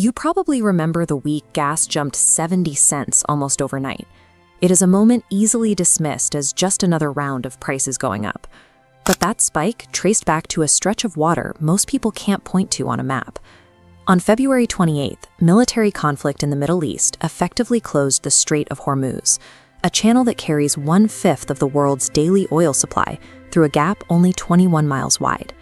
You probably remember the week gas jumped 70 cents almost overnight. It is a moment easily dismissed as just another round of prices going up. But that spike traced back to a stretch of water most people can't point to on a map. On February 28th, military conflict in the Middle East effectively closed the Strait of Hormuz, a channel that carries 1/5 of the world's daily oil supply through a gap only 21 miles wide.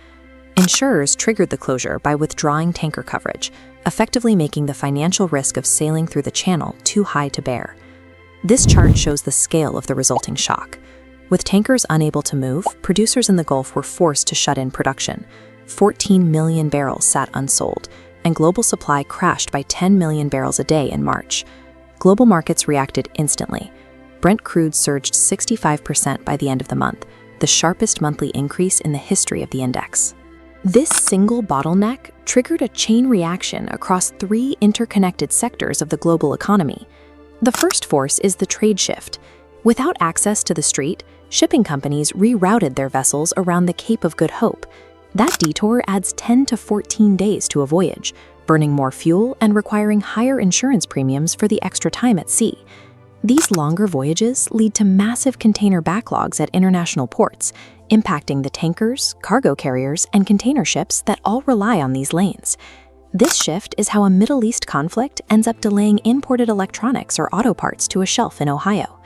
Insurers triggered the closure by withdrawing tanker coverage, effectively making the financial risk of sailing through the channel too high to bear. This chart shows the scale of the resulting shock. With tankers unable to move, producers in the Gulf were forced to shut in production. 14 million barrels sat unsold, and global supply crashed by 10 million barrels a day in March. Global markets reacted instantly. Brent crude surged 65% by the end of the month, the sharpest monthly increase in the history of the index. This single bottleneck triggered a chain reaction across 3 interconnected sectors of the global economy. The first force is the trade shift. Without access to the strait, shipping companies rerouted their vessels around the Cape of Good Hope. That detour adds 10 to 14 days to a voyage, burning more fuel and requiring higher insurance premiums for the extra time at sea. These longer voyages lead to massive container backlogs at international ports, impacting the tankers, cargo carriers, and container ships that all rely on these lanes. This shift is how a Middle East conflict ends up delaying imported electronics or auto parts to a shelf in Ohio.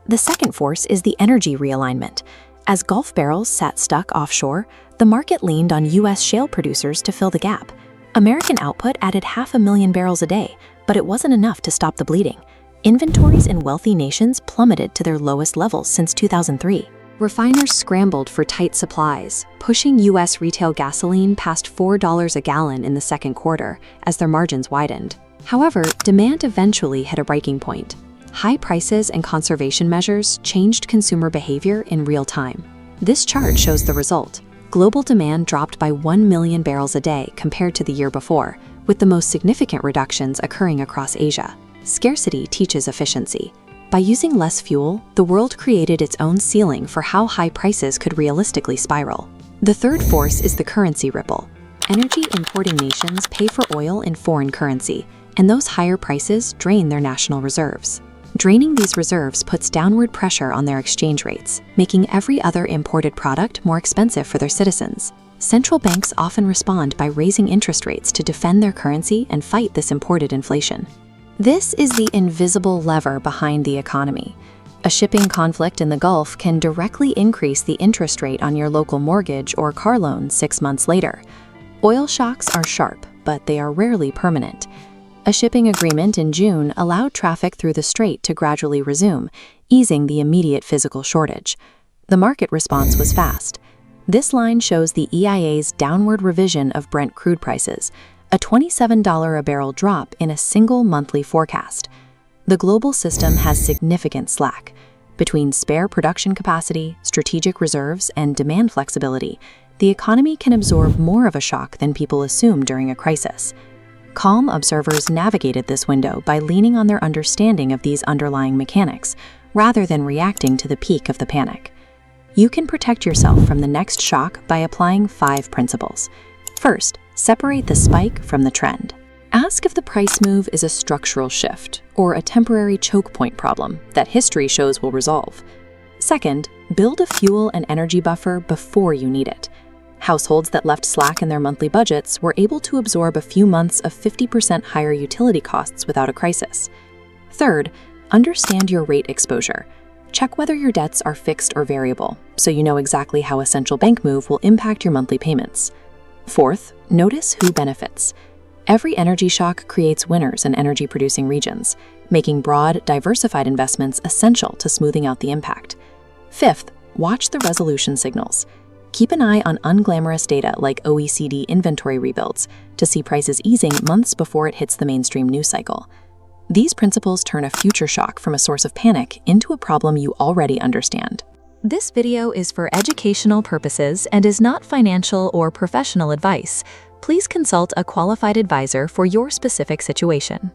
The second force is the energy realignment. As Gulf barrels sat stuck offshore, the market leaned on U.S. shale producers to fill the gap. American output added 500,000 barrels a day, but it wasn't enough to stop the bleeding. Inventories in wealthy nations plummeted to their lowest levels since 2003. Refiners scrambled for tight supplies, pushing U.S. retail gasoline past $4 a gallon in the second quarter as their margins widened. However, demand eventually hit a breaking point. High prices and conservation measures changed consumer behavior in real time. This chart shows the result. Global demand dropped by 1 million barrels a day compared to the year before, with the most significant reductions occurring across Asia. Scarcity teaches efficiency. By using less fuel, the world created its own ceiling for how high prices could realistically spiral. The third force is the currency ripple. Energy importing nations pay for oil in foreign currency, and those higher prices drain their national reserves. Draining these reserves puts downward pressure on their exchange rates, making every other imported product more expensive for their citizens. Central banks often respond by raising interest rates to defend their currency and fight this imported inflation. This is the invisible lever behind the economy. A shipping conflict in the Gulf can directly increase the interest rate on your local mortgage or car loan 6 months later. Oil shocks are sharp, but they are rarely permanent. A shipping agreement in June allowed traffic through the strait to gradually resume, easing the immediate physical shortage. The market response was fast. This line shows the EIA's downward revision of Brent crude prices, a $27 a barrel drop in a single monthly forecast. The global system has significant slack. Between spare production capacity, strategic reserves, and demand flexibility, the economy can absorb more of a shock than people assume during a crisis. Calm observers navigated this window by leaning on their understanding of these underlying mechanics, rather than reacting to the peak of the panic. You can protect yourself from the next shock by applying 5 principles. First, separate the spike from the trend. Ask if the price move is a structural shift or a temporary choke point problem that history shows will resolve. Second, build a fuel and energy buffer before you need it. Households that left slack in their monthly budgets were able to absorb a few months of 50% higher utility costs without a crisis. Third, understand your rate exposure. Check whether your debts are fixed or variable, so you know exactly how a central bank move will impact your monthly payments. Fourth, notice who benefits. Every energy shock creates winners in energy-producing regions, making broad, diversified investments essential to smoothing out the impact. Fifth, watch the resolution signals. Keep an eye on unglamorous data like OECD inventory rebuilds to see prices easing months before it hits the mainstream news cycle. These principles turn a future shock from a source of panic into a problem you already understand. This video is for educational purposes and is not financial or professional advice. Please consult a qualified advisor for your specific situation.